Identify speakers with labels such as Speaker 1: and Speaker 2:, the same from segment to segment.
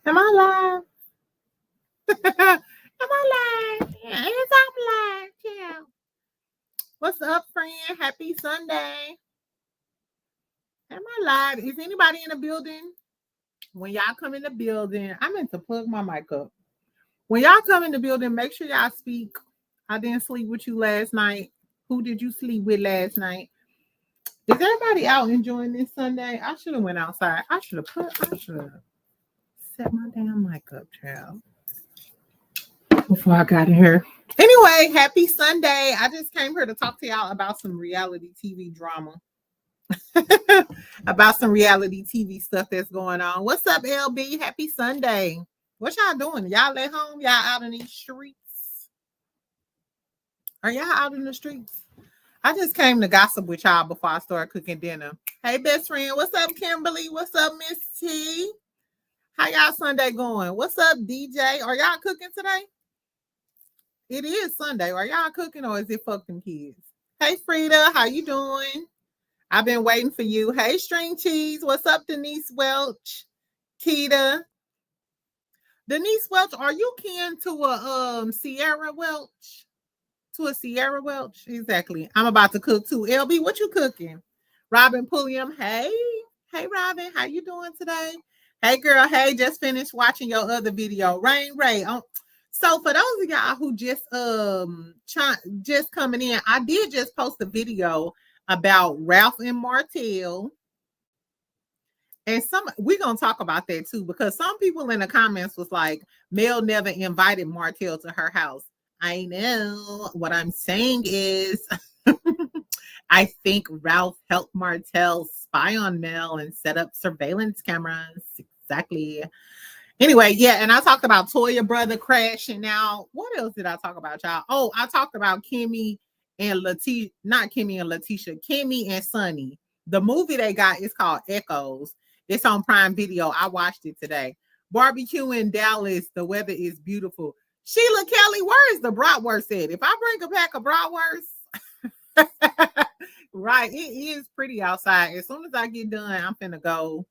Speaker 1: Am I live? Am I live? Yeah, yes, I'm live. Yeah. What's up, friend? Happy Sunday. Am I live? Is anybody in the building? When y'all come in the building, I meant to plug my mic up. When y'all come in the building, make sure y'all speak. I didn't sleep with you last night. Who did you sleep with last night? Is everybody out enjoying this Sunday? I should have went outside. I should have set my damn mic up, child, before I got in here. Anyway, happy Sunday. I just came here to talk to y'all about some reality TV drama. About some reality TV stuff that's going on. What's up, LB? Happy Sunday. What y'all doing? Y'all at home? Y'all out in these streets? Are y'all out in the streets? I just came to gossip with y'all before I start cooking dinner. Hey, best friend. What's up, Kimberly? What's up, Miss T? How y'all Sunday going? What's up, DJ? Are y'all cooking today? It is Sunday. Are y'all cooking or is it fuck them kids? Hey, Frida. How you doing? I've been waiting for you. Hey, String Cheese. What's up, Denise Welch? Keita. Denise Welch, are you kin to a Sierra Welch? To a Sierra Welch? Exactly. I'm about to cook too. LB, what you cooking? Robin Pulliam. Hey. Hey, Robin. How you doing today? Hey, girl. Hey, just finished watching your other video. Rain Ray. So for those of y'all who just coming in, I did just post a video about Ralph and Martell. And we're gonna talk about that too, because some people in the comments was like, Mel never invited Martell to her house. I know. What I'm saying is I think Ralph helped Martell spy on Mel and set up surveillance cameras. Exactly. Anyway, yeah, and I talked about Toya brother crashing out. What else did I talk about, y'all? Oh, I talked about Kimmy and Letitia, not Kimmy and Letitia, Kimmy and Sonny. The movie they got is called Echoes. It's on Prime Video. I watched it today. Barbecue in Dallas. The weather is beautiful. Sheila Kelly, where is the bratwurst at? If I bring a pack of bratwurst, right, it is pretty outside. As soon as I get done, I'm finna go.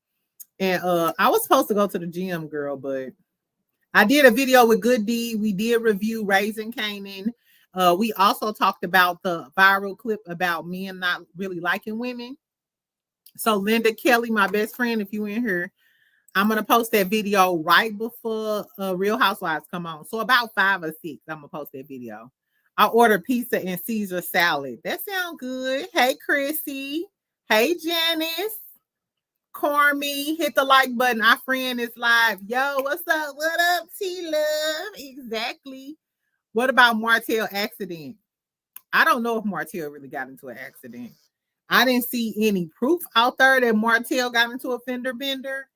Speaker 1: And I was supposed to go to the gym, girl, but I did a video with Good D. We did review Raising Kanan. We also talked about the viral clip about men not really liking women. So Linda Kelly, my best friend, if you in here, I'm going to post that video right before Real Housewives come on. So about 5 or 6, I'm going to post that video. I ordered pizza and Caesar salad. That sounds good. Hey, Chrissy. Hey, Janice. Carmi, hit the like button. Our friend is live. Yo, what's up? What up, T-Love? Exactly. What about Martell accident? I don't know if Martell really got into an accident. I didn't see any proof out there that Martell got into a fender bender.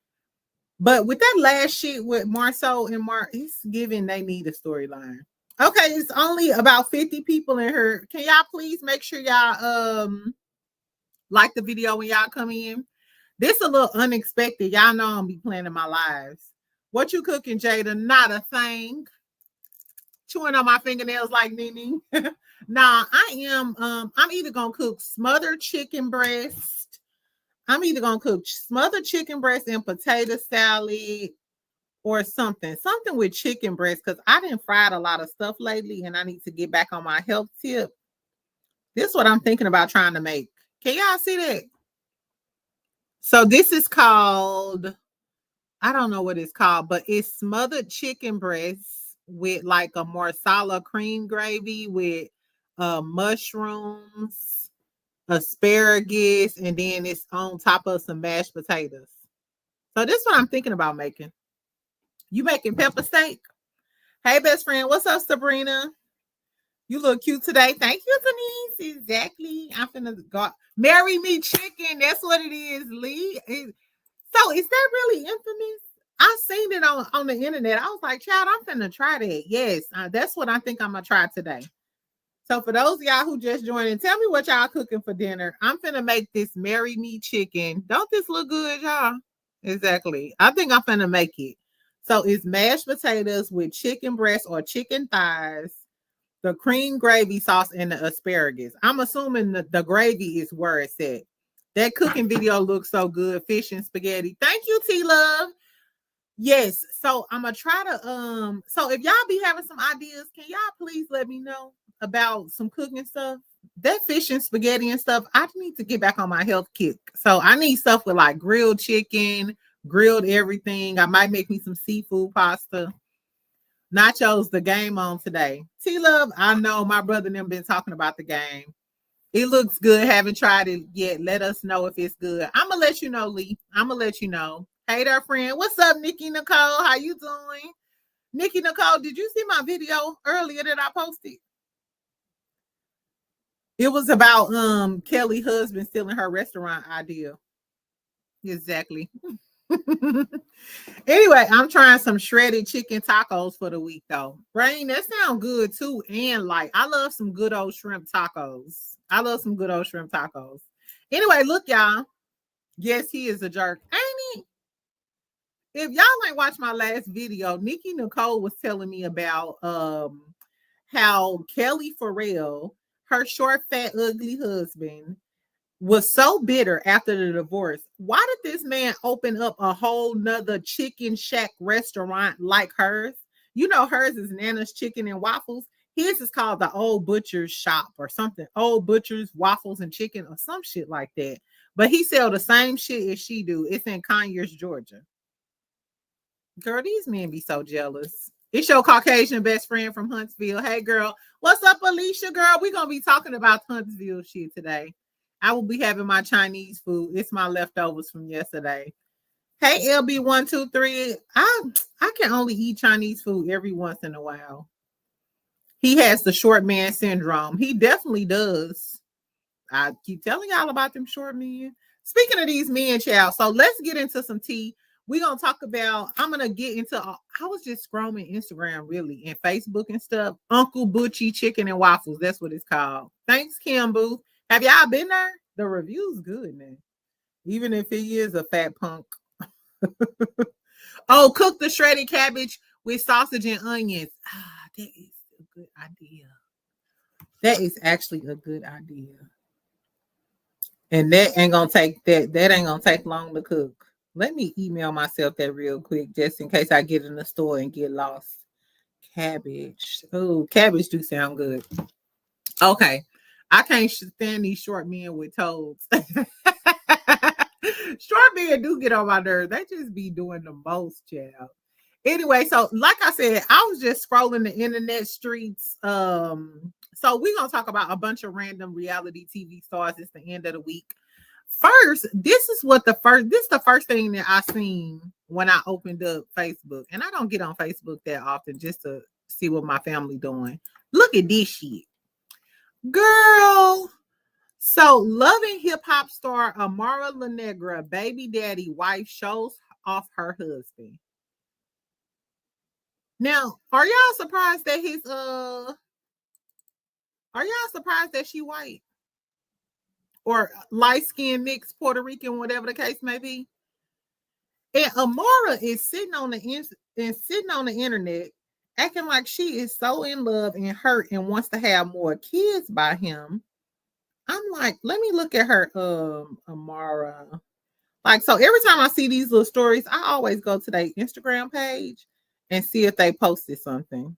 Speaker 1: But with that last shit with Marceau and it's giving they need a storyline. Okay, it's only about 50 people in here. Can y'all please make sure y'all like the video when y'all come in? This a little unexpected. Y'all know I'm be planning my lives. What you cooking, Jada? Not a thing. Chewing on my fingernails like Nene. Nah, I am. I'm either gonna cook smothered chicken breast. I'm either gonna cook smothered chicken breast and potato salad or something with chicken breast, because I didn't fried a lot of stuff lately and I need to get back on my health tip. This is what I'm thinking about trying to make. Can y'all see that? So this is called, I don't know what it's called, but it's smothered chicken breasts with like a marsala cream gravy with mushrooms, asparagus, and then it's on top of some mashed potatoes. So this is what I'm thinking about making. You making pepper steak? Hey, best friend. What's up, Sabrina? You look cute today. Thank you, Denise. Exactly. I'm finna go. Marry me chicken. That's what it is, Lee. So is that really infamous? I seen it on the internet. I was like, child, I'm finna try that. Yes, that's what I think I'm gonna try today. So for those of y'all who just joined in, tell me what y'all cooking for dinner. I'm finna make this marry me chicken. Don't this look good, y'all? Exactly. I think I'm finna make it. So it's mashed potatoes with chicken breast or chicken thighs, the cream gravy sauce, and the asparagus. I'm assuming the gravy is where it's at. That cooking video looks so good. Fish and spaghetti. Thank you, T-Love. Yes. So I'm gonna try to so if y'all be having some ideas, can y'all please let me know about some cooking stuff? That fish and spaghetti and stuff, I need to get back on my health kick. So I need stuff with like grilled chicken, grilled everything. I might make me some seafood pasta. Nachos, the game on today. T-Love, I know my brother and them been talking about the game. It looks good. Haven't tried it yet. Let us know if it's good. I'm gonna let you know, Lee. I'm gonna let you know. Hey there, friend. What's up, Nikki Nicole? How you doing? Nikki Nicole, did you see my video earlier that I posted? It was about Kelly's husband stealing her restaurant idea. Exactly. Anyway, I'm trying some shredded chicken tacos for the week though. Rain, that sounds good too. And like, I love some good old shrimp tacos. Anyway, look, y'all. Yes, he is a jerk. Ain't he? If y'all ain't watched my last video, Nikki Nicole was telling me about how Kelly Farrell, her short, fat, ugly husband, was so bitter after the divorce. Why did this man open up a whole nother chicken shack restaurant like hers? You know, hers is Nana's Chicken and Waffles. His is called the Old Butcher's Shop or something. Old Butcher's Waffles and Chicken or some shit like that. But he sell the same shit as she do. It's in Conyers, Georgia. Girl, these men be so jealous. It's your Caucasian best friend from Huntsville. Hey, girl. What's up, Alicia, girl? We're going to be talking about Huntsville shit today. I will be having my Chinese food. It's my leftovers from yesterday. Hey, LB123. I can only eat Chinese food every once in a while. He has the short man syndrome. He definitely does. I keep telling y'all about them short men. Speaking of these men, child, so let's get into some tea. We're going to talk about, I'm going to get into, I was just scrolling Instagram really and Facebook and stuff. Uncle Butchie Chicken and Waffles. That's what it's called. Thanks, Kim Booth. Have y'all been there? The review's good, man. Even if he is a fat punk. Oh, cook the shredded cabbage with sausage and onions. That is a good idea. That is actually a good idea. And that ain't gonna take long to cook. Let me email myself that real quick just in case I get in the store and get lost. Cabbage. Oh, cabbage do sound good. Okay. I can't stand these short men with toes. Short men do get on my nerves. They just be doing the most, child. Anyway, so like I said, I was just scrolling the internet streets. So we're gonna talk about a bunch of random reality TV stars. It's the end of the week. First, this is the first thing that I seen when I opened up Facebook. And I don't get on Facebook that often just to see what my family doing. Look at this shit. Girl. So loving hip hop star Amara La Negra, baby daddy wife, shows off her husband. Now, are y'all surprised that she white? Or light-skinned, mixed Puerto Rican, whatever the case may be. And Amara is sitting on the internet acting like she is so in love and hurt and wants to have more kids by him. I'm like, let me look at her, Amara. Like, so every time I see these little stories, I always go to their Instagram page and see if they posted something.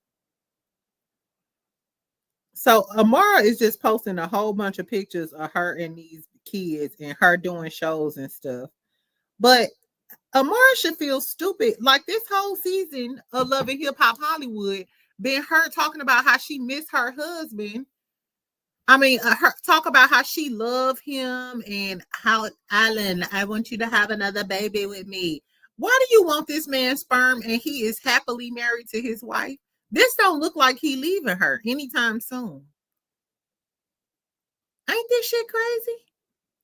Speaker 1: So Amara is just posting a whole bunch of pictures of her and these kids and her doing shows and stuff. But Amara should feel stupid. Like this whole season of Loving Hip Hop Hollywood, been her talking about how she missed her husband. I mean, talk about how she loved him and how, Alan, I want you to have another baby with me. Why do you want this man's sperm and he is happily married to his wife? This don't look like he leaving her anytime soon. Ain't this shit crazy?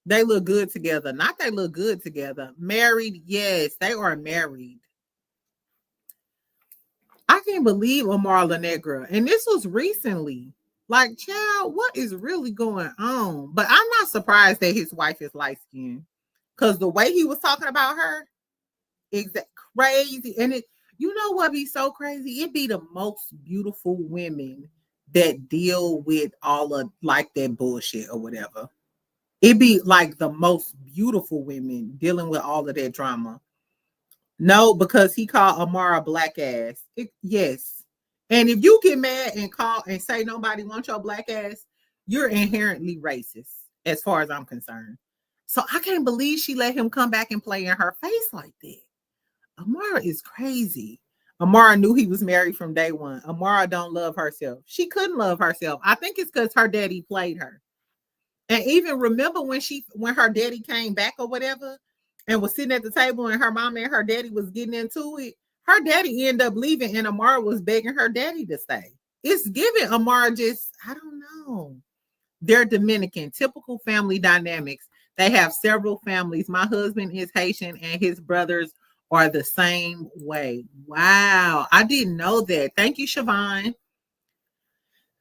Speaker 1: They look good together. Not they look good together. Married, yes, they are married. I can't believe Amara La Negra. And this was recently. Like, child, what is really going on? But I'm not surprised that his wife is light-skinned. Because the way he was talking about her is crazy. And you know what be so crazy? It be the most beautiful women that deal with all of like that bullshit or whatever. It be like the most beautiful women dealing with all of that drama. No, because he called Amara black ass. Yes. And if you get mad and call and say nobody wants your black ass, you're inherently racist, as far as I'm concerned. So I can't believe she let him come back and play in her face like that. Amara is crazy. Amara knew he was married from day one. Amara don't love herself. She couldn't love herself. I think it's because her daddy played her. And even remember when her daddy came back or whatever and was sitting at the table and her mama and her daddy was getting into it, her daddy ended up leaving and Amara was begging her daddy to stay. It's giving Amara just, I don't know. They're Dominican, typical family dynamics. They have several families. My husband is Haitian and his brothers are the same way. Wow. I didn't know that. Thank you, Siobhan.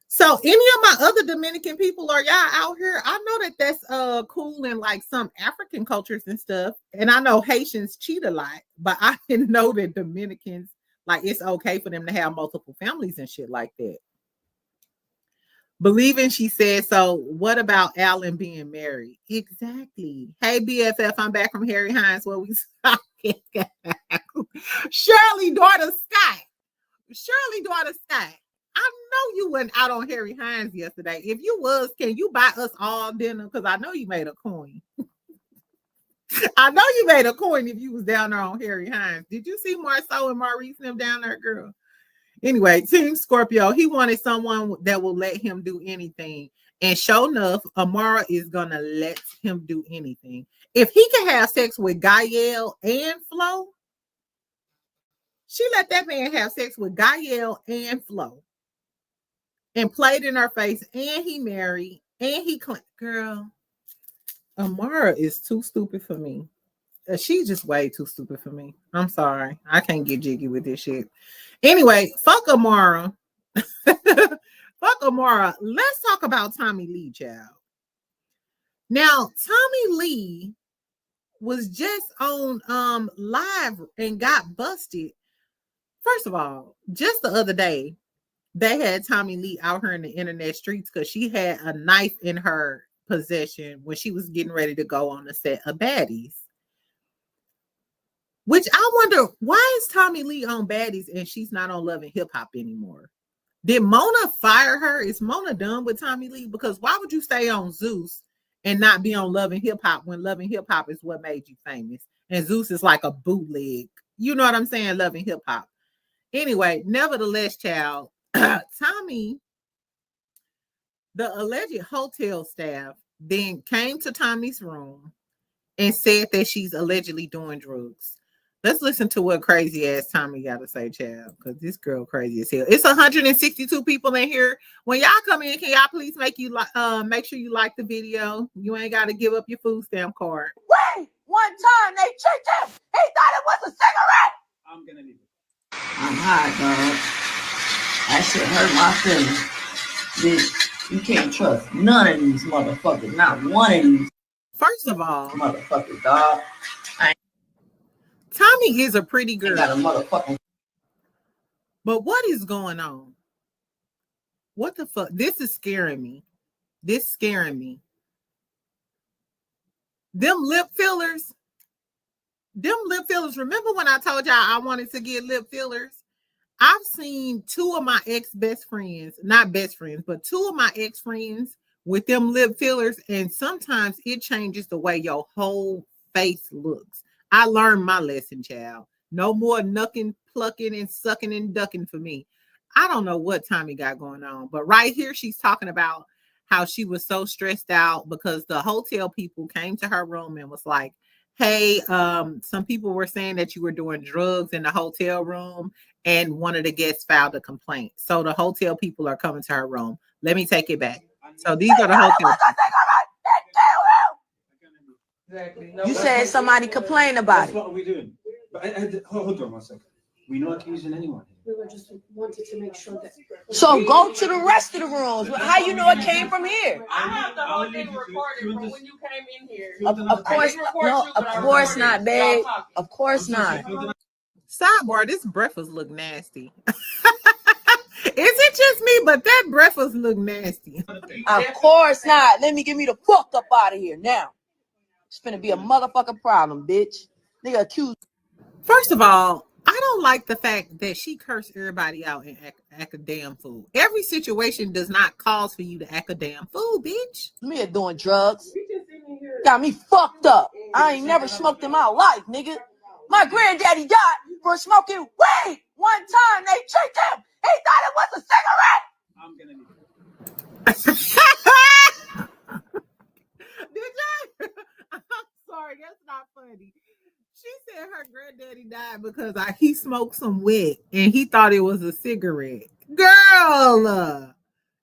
Speaker 1: So any of my other Dominican people, are y'all out here? I know that that's cool in like some African cultures and stuff. And I know Haitians cheat a lot, but I didn't know that Dominicans, like it's okay for them to have multiple families and shit like that. Believing, she said, so what about Alan being married? Exactly. Hey, BFF, I'm back from Harry Hines. What we talking? Shirley, daughter Scott. Shirley, daughter Scott. I know you went out on Harry Hines yesterday. If you was, can you buy us all dinner? Because I know you made a coin. I know you made a coin if you was down there on Harry Hines. Did you see Marceau and Maurice and them down there, girl? Anyway, Team Scorpio, he wanted someone that will let him do anything. And sure enough, Amara is going to let him do anything. If he can have sex with Gael and Flo, she let that man have sex with Gael and Flo. And played in her face, and he married, and he claimed, girl, Amara is too stupid for me. She's just way too stupid for me. I'm sorry. I can't get jiggy with this shit. Anyway, fuck Amara. Fuck Amara. Let's talk about Tommie Lee, child. Now, Tommie Lee was just on live and got busted. First of all, just the other day, they had Tommie Lee out here in the internet streets because she had a knife in her possession when she was getting ready to go on the set of Baddies. Which I wonder, why is Tommie Lee on Baddies and she's not on Love and Hip Hop anymore? Did Mona fire her? Is Mona done with Tommie Lee? Because why would you stay on Zeus and not be on Love and Hip Hop when Love and Hip Hop is what made you famous? And Zeus is like a bootleg. You know what I'm saying? Love and Hip Hop. Anyway, nevertheless, child, Tommie, the alleged hotel staff, then came to Tommie's room and said that she's allegedly doing drugs. Let's listen to what crazy ass Tommie got to say, child, because this girl crazy as hell. It's 162 people in here. When y'all come in, can y'all please make sure you like the video? You ain't got to give up your food stamp card.
Speaker 2: Wait, one time they tricked him. He thought it was a cigarette.
Speaker 3: I'm gonna leave it.
Speaker 2: I'm high, dog. That shit hurt my feelings. Bitch, you can't trust none of these motherfuckers. Not one of these.
Speaker 1: First of all,
Speaker 2: motherfuckers, dog.
Speaker 1: Tommie is a pretty girl.
Speaker 2: Got a motherfucking.
Speaker 1: But what is going on? What the fuck? This is scaring me. This scaring me. Them lip fillers. Remember when I told y'all I wanted to get lip fillers? I've seen two of my ex-best friends, not best friends, but two of my ex-friends with them lip fillers, and sometimes it changes the way your whole face looks. I learned my lesson, child. No more knucking, plucking, and sucking and ducking for me. I don't know what Tommie got going on, but right here she's talking about how she was so stressed out because the hotel people came to her room and was like, hey, some people were saying that you were doing drugs in the hotel room, and one of the guests filed a complaint. So the hotel people are coming to her room. Let me take it back. So these are the hotel people.
Speaker 3: Exactly.
Speaker 2: You said somebody complained about it.
Speaker 3: That's what we're doing. But hold on one second. We're not accusing anyone.
Speaker 4: We were just wanted to make sure that.
Speaker 2: So go to the rest of the rooms. How you know it came from here?
Speaker 4: I have the whole thing recorded from when you came in here.
Speaker 2: Of course, no. Of course not, babe. Of course not.
Speaker 1: Sidebar, this breakfast look nasty. it just me? But that breakfast look nasty.
Speaker 2: Of course not. Let me get me the fuck up out of here now. It's finna be a motherfucking problem, bitch. Nigga accused.
Speaker 1: First of all, I don't like the fact that she cursed everybody out and act a damn fool. Every situation does not cause for you to act a damn fool, bitch.
Speaker 2: Me doing drugs. Got me fucked up. I ain't never smoked in my life, nigga. My granddaddy died for smoking weed. One time they tricked him. He thought it was a cigarette.
Speaker 3: I'm gonna need
Speaker 1: Did you? I'm sorry, that's not funny. She said her granddaddy died because he smoked some weed and he thought it was a cigarette. Girl,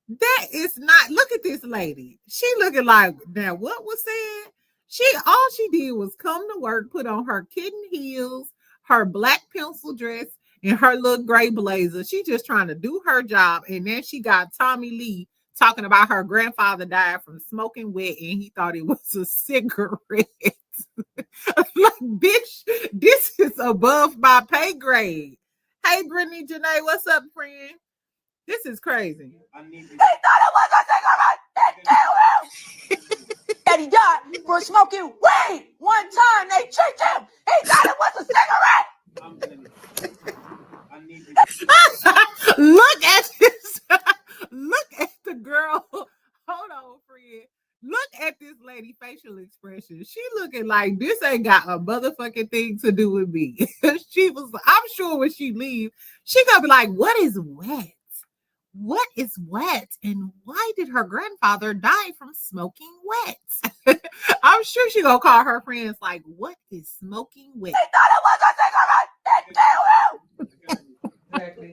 Speaker 1: that is not. Look at this lady. She looking like now. What was said? All she did was come to work, put on her kitten heels, her black pencil dress, and her little gray blazer. She just trying to do her job, and then she got Tommie Lee talking about her grandfather died from smoking wet, and he thought it was a cigarette. Like, bitch, this is above my pay grade. Hey, Brittany Janae, what's up, friend? This is crazy.
Speaker 2: He thought it was a cigarette. They killed him. And he died for smoking weed. One time they tricked him. He thought it was a cigarette.
Speaker 1: Look at this. Look at the girl. Hold on, friend. Look at this lady facial expression. She looking like this ain't got a motherfucking thing to do with me. I'm sure when she leave, she gonna be like, what is wet? What is wet? And why did her grandfather die from smoking wet? I'm sure she gonna call her friends like, what is smoking wet?
Speaker 2: They thought it was a cigarette. They killed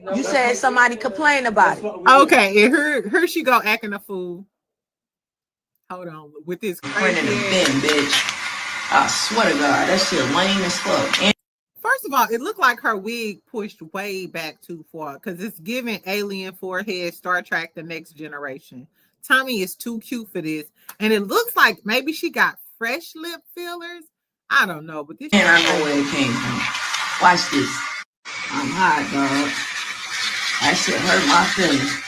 Speaker 2: him. You said somebody complained about it.
Speaker 1: Okay, and here she go acting a fool. Hold on, with this crazy
Speaker 2: bitch. I swear to God, that shit lame as fuck.
Speaker 1: First of all, it looked like her wig pushed way back too far because it's giving alien forehead, Star Trek, The Next Generation. Tommie is too cute for this. And it looks like maybe she got fresh lip fillers. I don't know, but this.
Speaker 2: And I know where it came from. Watch this. I'm hot, dog. That shit hurt my feelings.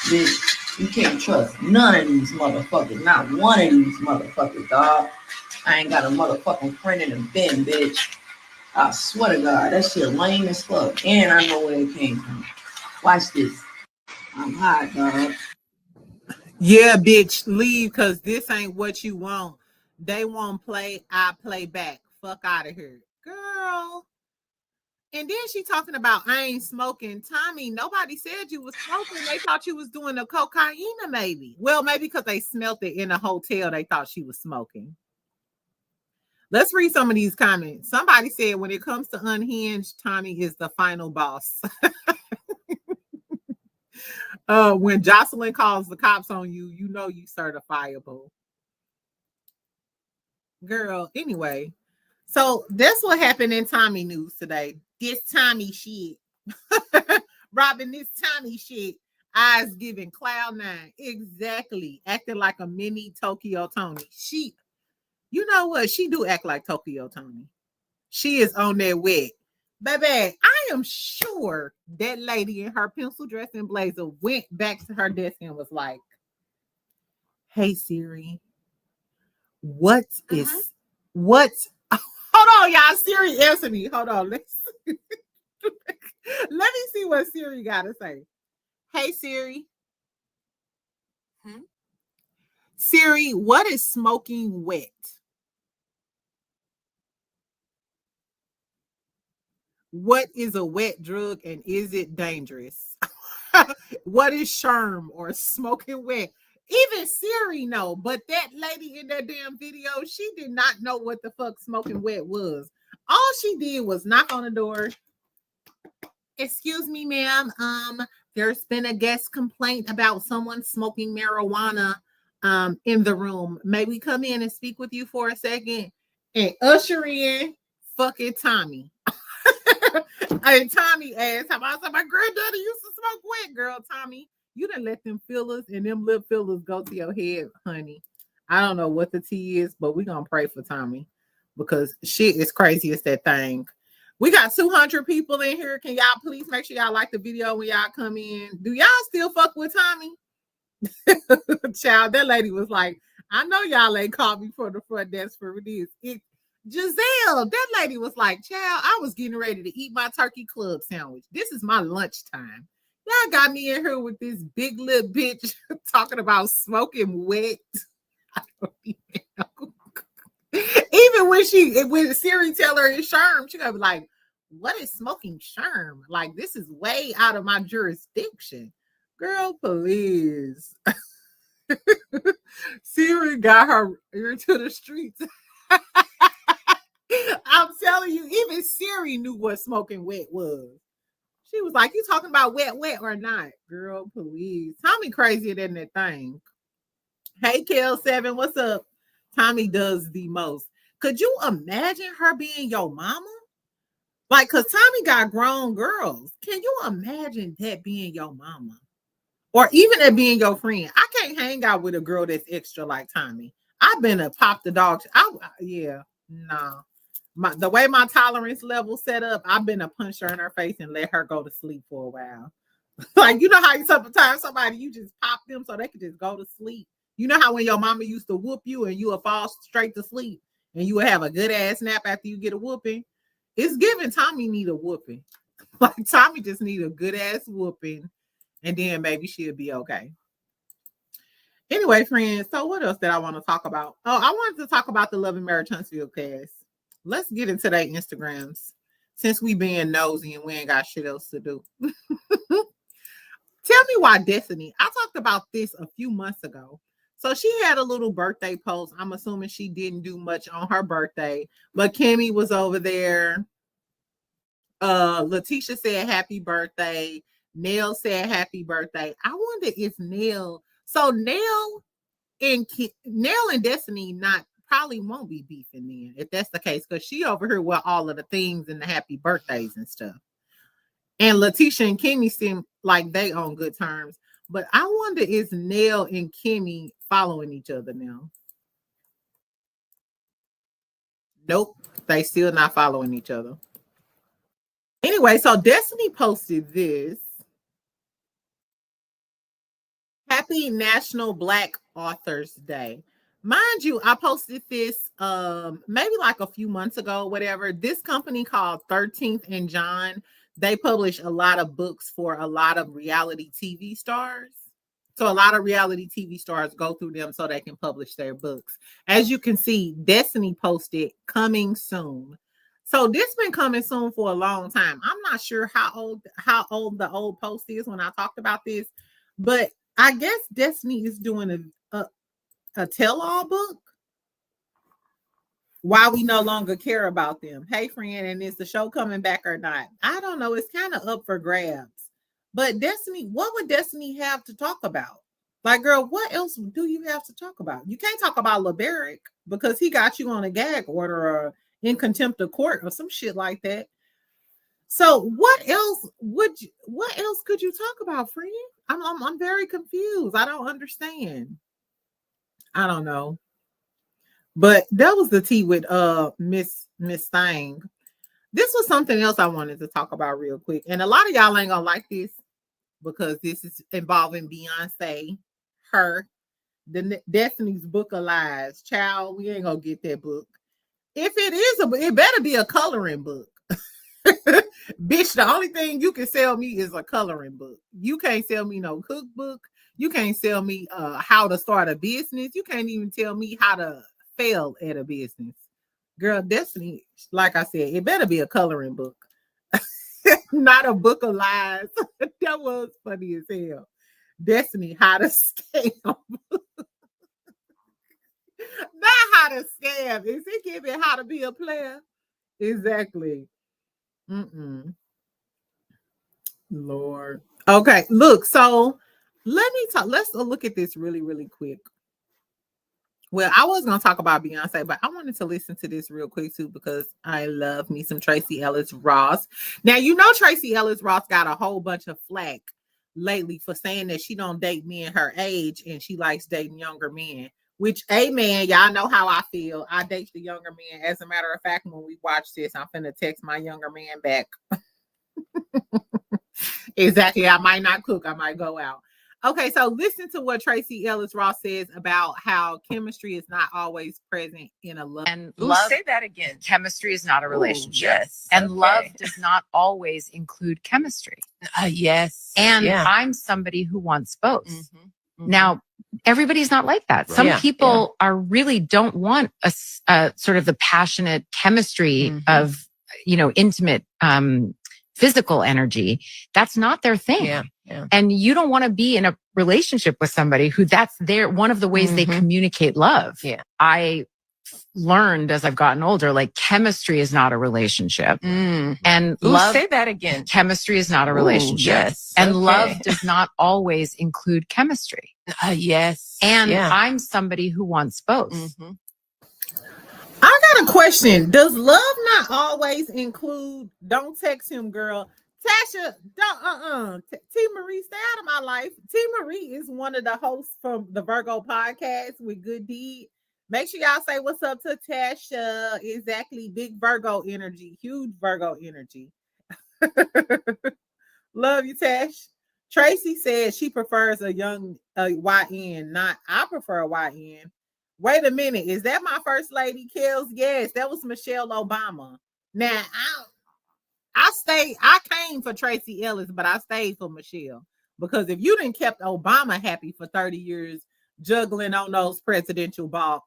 Speaker 2: Bitch, you can't trust none of these motherfuckers. Not one of these motherfuckers, dog. I ain't got a motherfucking friend in the bin, bitch. I swear to God, that shit lame as fuck. And I know where it came from. Watch this. I'm hot, dog.
Speaker 1: Yeah, bitch, leave because this ain't what you want. They won't play, I play back. Fuck out of here. Girl. And then she talking about I ain't smoking. Tommie, nobody said you was smoking. They thought you was doing the cocaine, maybe. Well, maybe because they smelt it in a hotel, they thought she was smoking. Let's read some of these comments. Somebody said when it comes to unhinged, Tommie is the final boss. When Jocelyn calls the cops on you, you know you certifiable. Girl, anyway. So that's what happened in Tommie news today. This Tommie shit. Robbing this Tommie shit. Eyes giving cloud nine. Exactly. Acting like a mini Tokyo Tony. You know what? She do act like Tokyo Tommie. She is on that wet. Baby, I am sure that lady in her pencil dress and blazer went back to her desk and was like, hey, Siri, hold on, y'all. Siri, answer me. Hold on. Let me see what Siri got to say. Hey, Siri. Siri, what is smoking wet? What is a wet drug and is it dangerous? What is sherm or smoking wet? Even Siri know, but that lady in that damn video, she did not know what the fuck smoking wet was. All she did was knock on the door. Excuse me, ma'am. There's been a guest complaint about someone smoking marijuana in the room. May we come in and speak with you for a second? And usher in fucking Tommie. And Tommie asked, how about my granddaddy used to smoke wet, girl, Tommie. You done let them fillers and them lip fillers go to your head, honey. I don't know what the tea is, but we're going to pray for Tommie because shit is crazy as that thing. We got 200 people in here. Can y'all please make sure y'all like the video when y'all come in? Do y'all still fuck with Tommie? Child, that lady was like, I know y'all ain't called me for the front desk for this. Giselle, that lady was like, child, I was getting ready to eat my turkey club sandwich. This is my lunchtime. Y'all got me in here with this big lip bitch talking about smoking wet. I don't even know. Even when Siri tell her it's Sherm, she gonna be like, what is smoking Sherm? Like, this is way out of my jurisdiction. Girl, please. Siri got her into the streets. I'm telling you, even Siri knew what smoking wet was. She was like, you talking about wet or not? Girl, please. Tommie crazier than that thing. Hey, Kel7, what's up? Tommie does the most. Could you imagine her being your mama? Like, because Tommie got grown girls. Can you imagine that being your mama? Or even that being your friend? I can't hang out with a girl that's extra like Tommie. I've been a pop the dog. The way my tolerance level set up, I've been a punch her in her face and let her go to sleep for a while. Like, you know how sometimes somebody, you just pop them so they can just go to sleep. You know how when your mama used to whoop you and you would fall straight to sleep and you would have a good ass nap after you get a whooping? It's giving Tommie need a whooping. Like, Tommie just need a good ass whooping and then maybe she'll be okay. Anyway, friends, so what else did I want to talk about? Oh, I wanted to talk about the Love and Marriage Huntsville cast. Let's get into their Instagrams since we being nosy and we ain't got shit else to do. Tell me why Destiny. I talked about this a few months ago. So she had a little birthday post. I'm assuming she didn't do much on her birthday, but Kimmy was over there. Letitia said happy birthday. Nell said happy birthday. I wonder if Nell and Destiny probably won't be beefing then, if that's the case, because she over here with all of the things and the happy birthdays and stuff. And Letitia and Kimmy seem like they on good terms. But I wonder, is Nell and Kimmy following each other now? Nope, they still not following each other. Anyway, so Destiny posted this. Happy National Black Authors Day. Mind you, I posted this maybe like a few months ago, whatever. This company called 13th and John, they publish a lot of books for a lot of reality TV stars. So a lot of reality TV stars go through them so they can publish their books. As you can see, Destiny posted coming soon. So this been coming soon for a long time. I'm not sure how old the old post is when I talked about this, but I guess Destiny is doing a tell-all book. Why we no longer care about them. Hey, friend, and is the show coming back or not? I don't know. It's kind of up for grabs. But Destiny, what would Destiny have to talk about? Like, girl, what else do you have to talk about? You can't talk about LeBaric because he got you on a gag order or in contempt of court or some shit like that. So what else could you talk about, friend? I'm very confused. I don't understand. I don't know. But that was the tea with Miss Thang. This was something else I wanted to talk about real quick. And a lot of y'all ain't gonna like this because this is involving Beyonce, her, the Destiny's Book of Lies. Child, we ain't gonna get that book. If it is it better be a coloring book. Bitch, the only thing you can sell me is a coloring book. You can't sell me no cookbook. You can't sell me how to start a business. You can't even tell me how to fail at a business. Girl, Destiny, like I said, it better be a coloring book. Not a book of lies. That was funny as hell. Destiny, how to scam. Not how to scam. Is it giving how to be a player? Exactly. Lord. Okay, look, so let's look at this really, really quick. Well, I was going to talk about Beyonce, but I wanted to listen to this real quick too because I love me some Tracy Ellis Ross. Now, you know Tracy Ellis Ross got a whole bunch of flack lately for saying that she don't date men her age and she likes dating younger men. which, amen, y'all know how I feel. I date the younger man. As a matter of fact, when we watch this, I'm finna text my younger man back. Exactly. I might not cook. I might go out. Okay, so listen to what Tracy Ellis Ross says about how chemistry is not always present in a love.
Speaker 5: And love, say that again. Chemistry is not a relationship. Yes. And love does not always include chemistry. Yes. And I'm somebody who wants both. Now, everybody's not like that. Some people are really don't want a sort of the passionate chemistry of, intimate, physical energy. That's not their thing. Yeah. And you don't want to be in a relationship with somebody who that's one of the ways they communicate love. Yeah. I learned as I've gotten older, like chemistry is not a relationship. And love, say that again. Chemistry is not a relationship. Yes. And love does not always include chemistry. Yes. And I'm somebody who wants both.
Speaker 1: I got a question. Does love not always include, don't text him, girl. Tasha, don't, T. Marie, stay out of my life. T. Marie is one of the hosts from the Virgo podcast with Good Deed. Make sure y'all say what's up to Tasha. Exactly. Big Virgo energy. Huge Virgo energy. Love you, Tash. Tracy said she prefers a young YN, not I prefer a YN. Wait a minute. Is that my first lady, Kels? Yes, that was Michelle Obama. Now, I came for Tracy Ellis, but I stayed for Michelle. Because if you didn't kept Obama happy for 30 years, juggling on those presidential balls.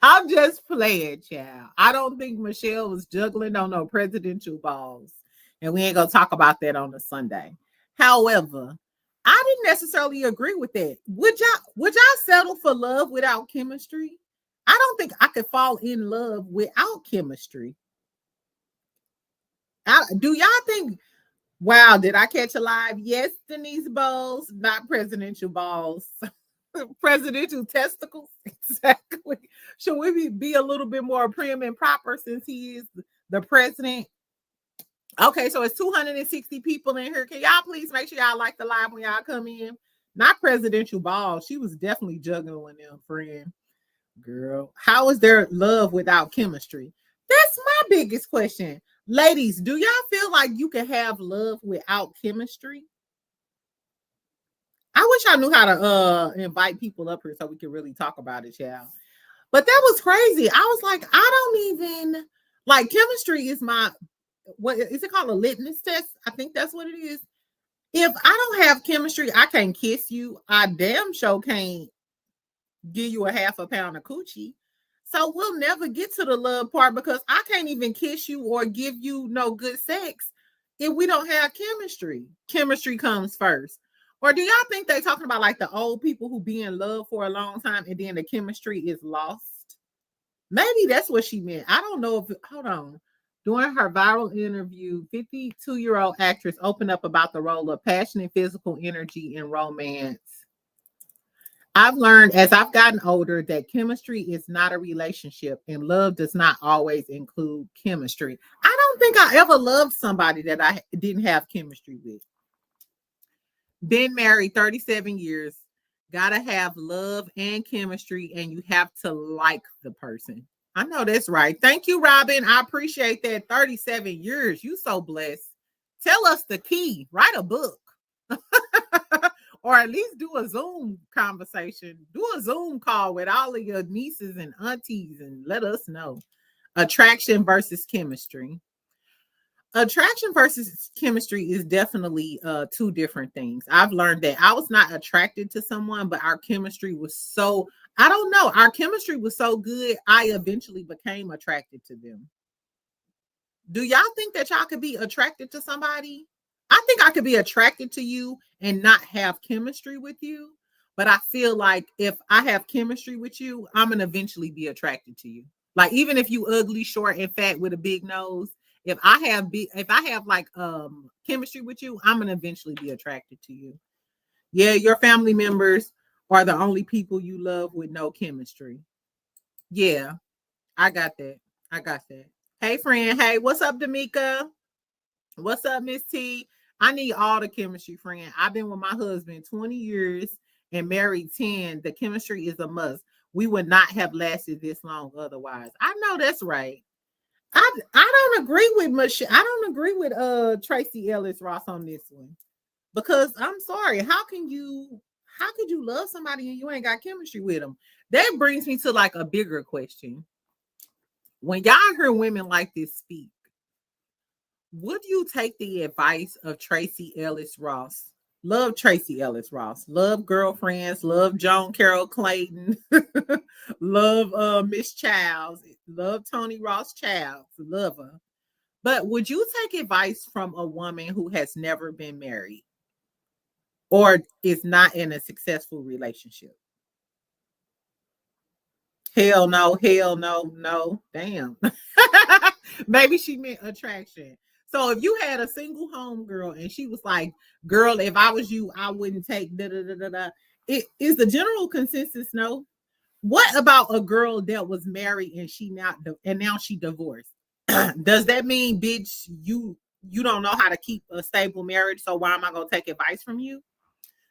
Speaker 1: I'm just playing, child. I don't think Michelle was juggling on no presidential balls. And we ain't going to talk about that on a Sunday. However, I didn't necessarily agree with that. Would y'all settle for love without chemistry? I don't think I could fall in love without chemistry. Do y'all think, wow, did I catch a live? Yes, Denise Bowles, not presidential balls. Presidential testicles. Exactly. Should we be a little bit more prim and proper since he is the president? Okay, so it's 260 people in here. Can y'all please make sure y'all like the live when y'all come in? Not presidential balls. She was definitely juggling them, friend. Girl, how is there love without chemistry? That's my biggest question. Ladies, do y'all feel like you can have love without chemistry? I wish I knew how to invite people up here so we could really talk about it, child. But that was crazy. I was like, I don't even like chemistry is my, what is it called, a litmus test? I think that's what it is. If I don't have chemistry, I can't kiss you. I damn sure can't give you a half a pound of coochie. So we'll never get to the love part because I can't even kiss you or give you no good sex if we don't have chemistry. Chemistry comes first. Or do y'all think they're talking about like the old people who be in love for a long time and then the chemistry is lost? Maybe that's what she meant. I don't know if, hold on. During her viral interview, 52-year-old actress opened up about the role of passionate physical energy in romance. I've learned as I've gotten older that chemistry is not a relationship and love does not always include chemistry. I don't think I ever loved somebody that I didn't have chemistry with. Been married 37 years, gotta have love and chemistry, and you have to like the person. I know that's right. Thank you, Robin. I appreciate that. 37 years. You so blessed. Tell us the key. Write a book. Or at least do a Zoom conversation. Do a Zoom call with all of your nieces and aunties and let us know. Attraction versus chemistry. Attraction versus chemistry is definitely two different things. I've learned that I was not attracted to someone, but our chemistry was so, I don't know, our chemistry was so good, I eventually became attracted to them. Do y'all think that y'all could be attracted to somebody? I think I could be attracted to you and not have chemistry with you, but I feel like if I have chemistry with you, I'm going to eventually be attracted to you. Like even if you ugly, short, and fat with a big nose, if I have like chemistry with you, I'm gonna eventually be attracted to you. Yeah, your family members are the only people you love with no chemistry. Yeah, I got that. Hey, friend. Hey, what's up, D'Amica? What's up, Miss T? I need all the chemistry, friend. I've been with my husband 20 years and married 10. The chemistry is a must. We would not have lasted this long otherwise. I know that's right. I don't agree with Michelle. I don't agree with Tracy Ellis Ross on this one. Because I'm sorry, how could you love somebody and you ain't got chemistry with them? That brings me to like a bigger question. When y'all hear women like this speak, would you take the advice of Tracy Ellis Ross? Love Tracy Ellis Ross. Love Girlfriends. Love Joan Carol Clayton. Love Miss Childs. Love Tony Ross Childs. Love her. But would you take advice from a woman who has never been married or is not in a successful relationship? Hell no, no. Damn. Maybe she meant attraction. So if you had a single home girl and she was like, girl, if I was you, I wouldn't take da da da da da. It is the general consensus no. What about a girl that was married and now she divorced? Does that mean, bitch, you don't know how to keep a stable marriage? So why am I gonna take advice from you?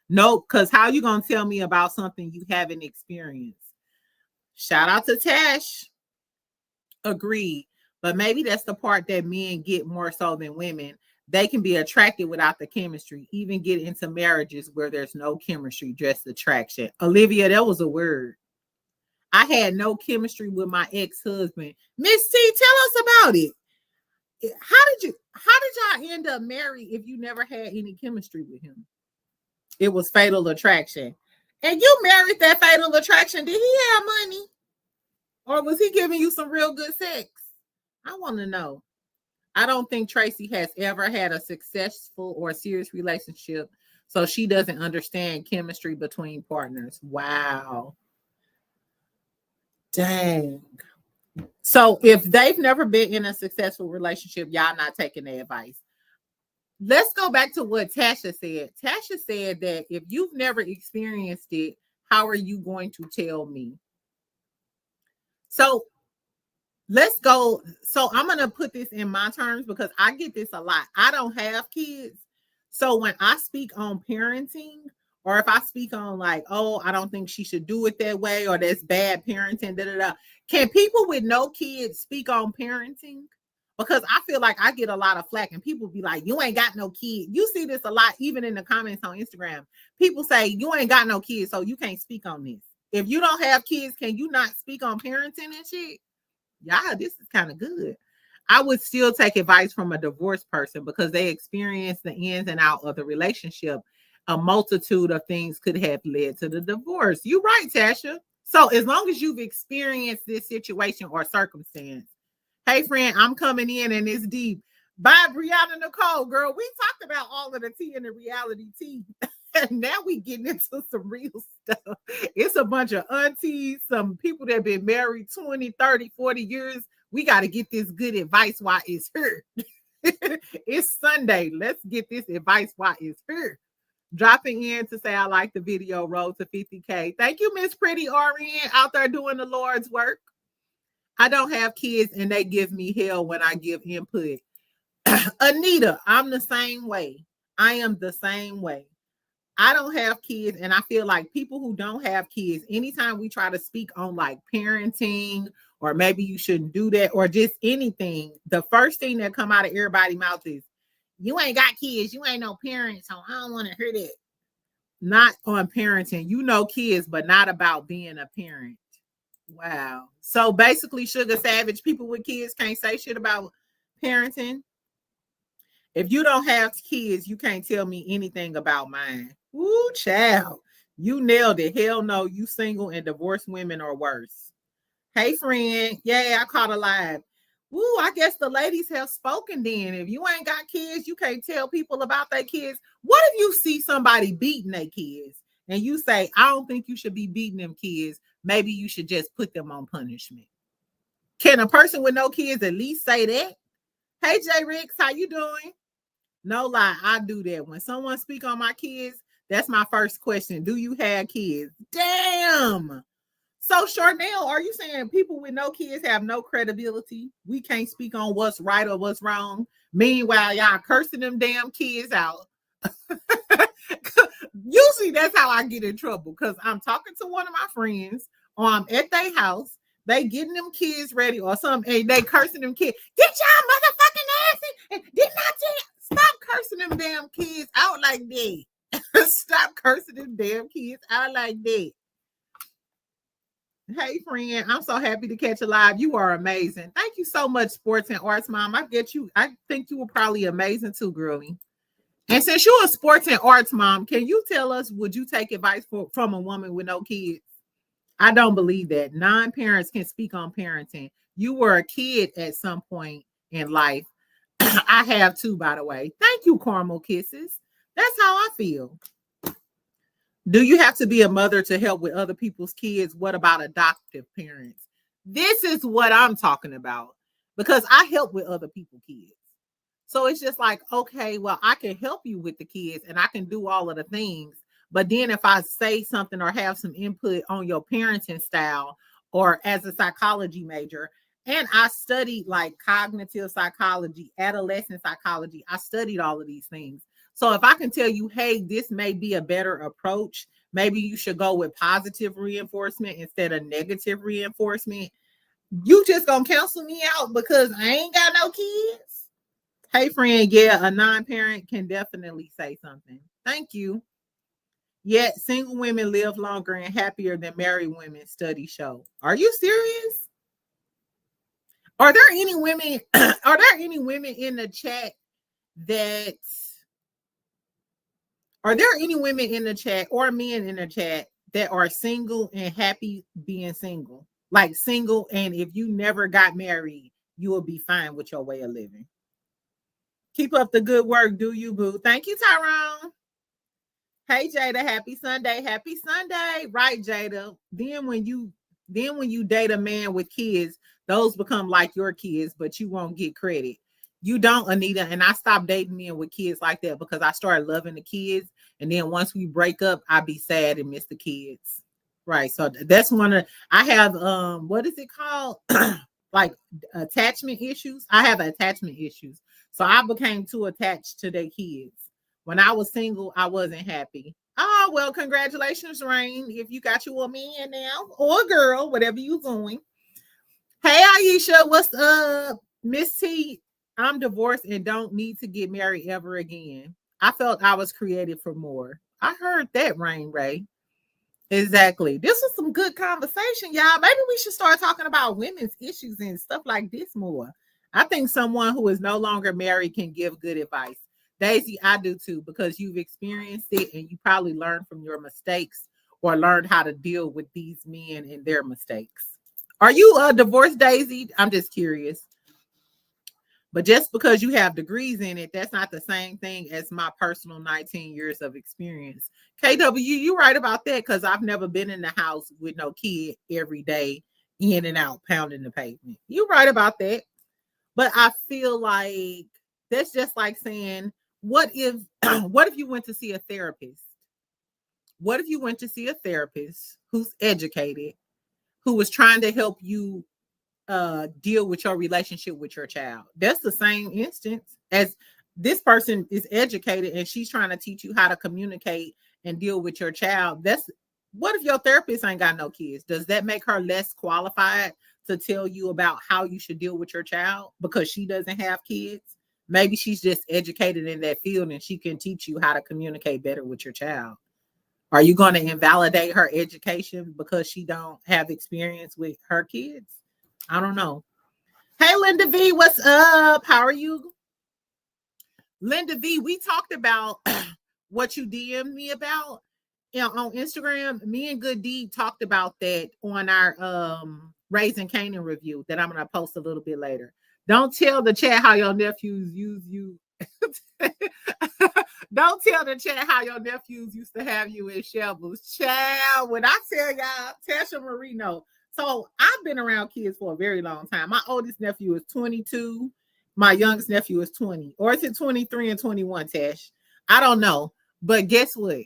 Speaker 1: Nope, because how you gonna tell me about something you haven't experienced? Shout out to Tash. Agreed. But maybe that's the part that men get more so than women. They can be attracted without the chemistry, even get into marriages where there's no chemistry, just attraction. Olivia, that was a word. I had no chemistry with my ex-husband. Miss T, tell us about it. How did y'all end up married if you never had any chemistry with him? It was fatal attraction. And you married that fatal attraction. Did he have money? Or was he giving you some real good sex? I want to know. I don't think Tracy has ever had a successful or serious relationship, so she doesn't understand chemistry between partners. Wow. Dang. So if they've never been in a successful relationship, y'all not taking their advice. Let's go back to what Tasha said. Tasha said that if you've never experienced it, how are you going to tell me? So let's go. So I'm going to put this in my terms because I get this a lot. I don't have kids. So when I speak on parenting, or if I speak on like, oh, I don't think she should do it that way, or that's bad parenting, can people with no kids speak on parenting? Because I feel like I get a lot of flack and people be like, you ain't got no kids. You see this a lot, even in the comments on Instagram. People say, you ain't got no kids, so you can't speak on this. If you don't have kids, can you not speak on parenting and shit? Yeah, this is kind of good. I would still take advice from a divorced person because they experience the ins and outs of the relationship. A multitude of things could have led to the divorce. You're right, Tasha. So as long as you've experienced this situation or circumstance, hey, friend, I'm coming in and it's deep. Bye, Brianna Nicole, girl. We talked about all of the tea and the reality tea. And now we getting into some real stuff. It's a bunch of aunties, some people that have been married 20, 30, 40 years. We got to get this good advice while it's here. It's Sunday. Let's get this advice while it's here. Dropping in to say I like the video, road to 50K. Thank you, Miss Pretty RN, out there doing the Lord's work. I don't have kids and they give me hell when I give input. Anita, I'm the same way. I am the same way. I don't have kids and I feel like people who don't have kids, anytime we try to speak on like parenting or maybe you shouldn't do that or just anything, the first thing that come out of everybody's mouth is, you ain't got kids, you ain't no parent, so I don't want to hear that. Not on parenting. You know kids, but not about being a parent. Wow. So basically, Sugar Savage, people with kids can't say shit about parenting. If you don't have kids, you can't tell me anything about mine. Ooh, child. You nailed it. Hell no, you single and divorced women are worse. Hey, friend. Yeah, I caught a live. Ooh, I guess the ladies have spoken then. If you ain't got kids, you can't tell people about their kids. What if you see somebody beating their kids and you say, I don't think you should be beating them kids. Maybe you should just put them on punishment. Can a person with no kids at least say that? Hey, J. Ricks, how you doing? No lie, I do that. When someone speak on my kids, that's my first question. Do you have kids? Damn. So, Charnel, are you saying people with no kids have no credibility? We can't speak on what's right or what's wrong Meanwhile, y'all cursing them damn kids out. Usually that's how I get in trouble because I'm talking to one of my friends or I'm at their house. They getting them kids ready or something and they cursing them kids. Get y'all motherfucking ass in. Did not tell you. Stop cursing them damn kids out like that. Stop cursing them damn kids out like that. Hey, friend, I'm so happy to catch you live. You are amazing. Thank you so much, Sports and Arts Mom. I think you were probably amazing too, girlie. And since you're a sports and arts mom, can you tell us, would you take advice from a woman with no kids? I don't believe that. Non-parents can speak on parenting. You were a kid at some point in life. I have too, by the way. Thank you, Caramel Kisses. That's how I feel. Do you have to be a mother to help with other people's kids? What about adoptive parents? This is what I'm talking about because I help with other people's kids. So it's just like, okay, well, I can help you with the kids and I can do all of the things. But then if I say something or have some input on your parenting style or as a psychology major, and I studied like cognitive psychology, adolescent psychology, I studied all of these things. So if I can tell you, hey, this may be a better approach, maybe you should go with positive reinforcement instead of negative reinforcement, you just gonna cancel me out because I ain't got no kids? Hey, friend, yeah, a non-parent can definitely say something. Thank you. Yet single women live longer and happier than married women, studies show. Are you serious? Are there any women in the chat that are there any women in the chat or men in the chat that are single and happy being single? Like single, and if you never got married, you will be fine with your way of living. Keep up the good work, do you, boo? Thank you, Tyrone. Hey, Jada, happy Sunday. Happy Sunday. Right, Jada. Then when you date a man with kids, those become like your kids, but you won't get credit. You don't, Anita. And I stopped dating men with kids like that because I started loving the kids. And then once we break up, I be sad and miss the kids. Right. So that's one of, I have, what is it called? Like attachment issues. I have attachment issues. So I became too attached to their kids. When I was single, I wasn't happy. Oh, well, congratulations, Rain. If you got you a man now or a girl, whatever you're doing. Hey, Aisha, what's up? Miss T, I'm divorced and don't need to get married ever again. I felt I was created for more. I heard that, Rain Ray. Exactly. This was some good conversation, y'all. Maybe we should start talking about women's issues and stuff like this more. I think someone who is no longer married can give good advice. Daisy, I do too, because you've experienced it and you probably learned from your mistakes or learned how to deal with these men and their mistakes. Are you divorced, Daisy? I'm just curious. But just because you have degrees in it, that's not the same thing as my personal 19 years of experience. KW, you're right about that because I've never been in the house with no kid every day, in and out, pounding the pavement. You're right about that. But I feel like that's just like saying, what if you went to see a therapist? What if you went to see a therapist who's educated, who was trying to help you deal with your relationship with your child? That's the same instance as this person is educated and she's trying to teach you how to communicate and deal with your child. That's what if your therapist ain't got no kids? Does that make her less qualified to tell you about how you should deal with your child because she doesn't have kids? Maybe she's just educated in that field and she can teach you how to communicate better with your child. Are you going to invalidate her education because she don't have experience with her kids? I don't know. Hey, Linda V, what's up? How are you? Linda V, we talked about what you DM'd me about on Instagram. Me and Good Deed talked about that on our Raising Canaan review that I'm going to post a little bit later. Don't tell the chat how your nephews use you. Don't tell the chat how your nephews used to have you in shambles. Child, when I tell y'all, Tasha Marino. So I've been around kids for a very long time. My oldest nephew is 22. My youngest nephew is 20. Or is it 23 and 21, Tash? I don't know. But guess what?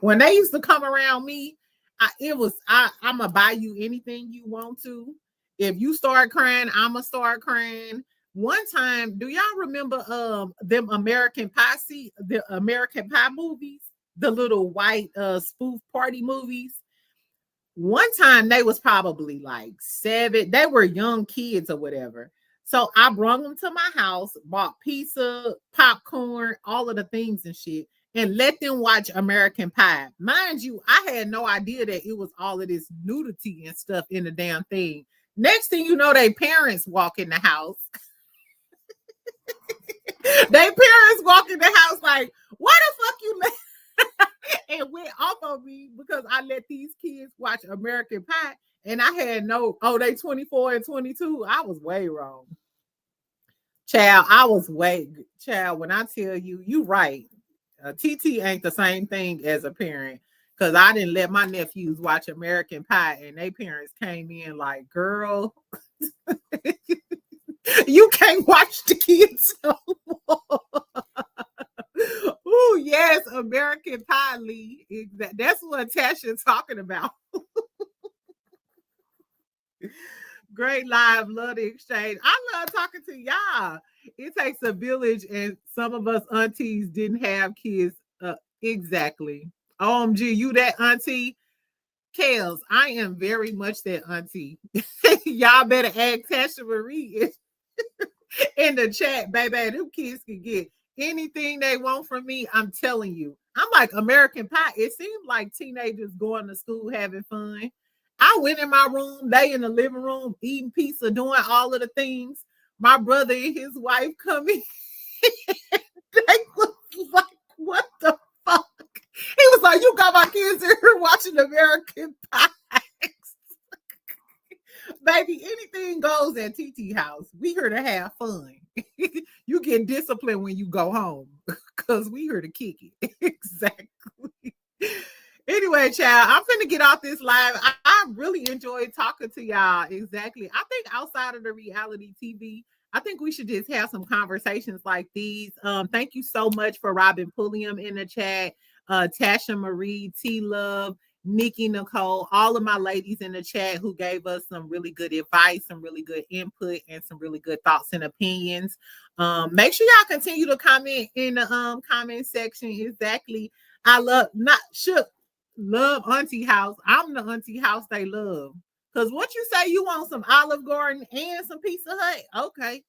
Speaker 1: When they used to come around me, I'm going to buy you anything you want to. If you start crying, I'm going to start crying. One time, do y'all remember them the American Pie movies, the little white spoof party movies? One time they was probably like 7. They were young kids or whatever. So I brought them to my house, bought pizza, popcorn, all of the things and shit, and let them watch American Pie. Mind you, I had no idea that it was all of this nudity and stuff in the damn thing. Next thing you know, their parents walk in the house. Their parents walk in the house like, "Why the fuck you let?" And went off on me because I let these kids watch American Pie, and I had they 24 and 22. I was way wrong. Child, when I tell you, you right. TT ain't the same thing as a parent, because I didn't let my nephews watch American Pie, and their parents came in like, "Girl, you can't watch the kids no more." Oh, yes, American Pie, Lee. That's what Tasha's talking about. Great live, love the exchange. I love talking to y'all. It takes a village, and some of us aunties didn't have kids. Exactly. OMG, you that auntie? Kels, I am very much that auntie. Y'all better ask Tasha Marie in the chat, baby. Them kids can get anything they want from me. I'm telling you. I'm like American Pie. It seems like teenagers going to school having fun. I went in my room, they in the living room, eating pizza, doing all of the things. My brother and his wife come in. They was like, "What the fuck?" He was like, "You got my kids in here watching American Pie." Baby, anything goes at TT house. We here to have fun. You get disciplined when you go home, because we here to kick it. Exactly. Anyway, child, I'm finna get off this live. I really enjoyed talking to y'all. Exactly. I think outside of the reality TV, I think we should just have some conversations like these. Thank you so much for Robin Pulliam in the chat, Tasha Marie, T Love, Nikki Nicole, all of my ladies in the chat who gave us some really good advice, some really good input, and some really good thoughts and opinions. Make sure y'all continue to comment in the comment section. Exactly. I love Auntie House. I'm the Auntie House they love. Because what you say, you want some Olive Garden and some Pizza Hut? Okay.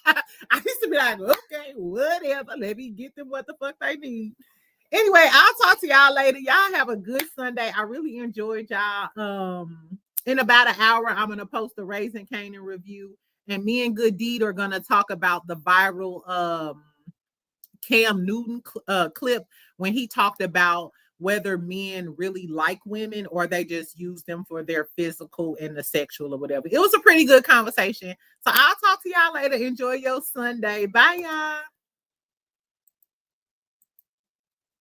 Speaker 1: I used to be like, okay, whatever. Let me get them what the fuck they need. Anyway, I'll talk to y'all later. Y'all have a good Sunday. I really enjoyed y'all. In about an hour, I'm going to post a Raising Kanan review. And me and Good Deed are going to talk about the viral Cam Newton clip when he talked about whether men really like women or they just use them for their physical and the sexual or whatever. It was a pretty good conversation. So I'll talk to y'all later. Enjoy your Sunday. Bye, y'all.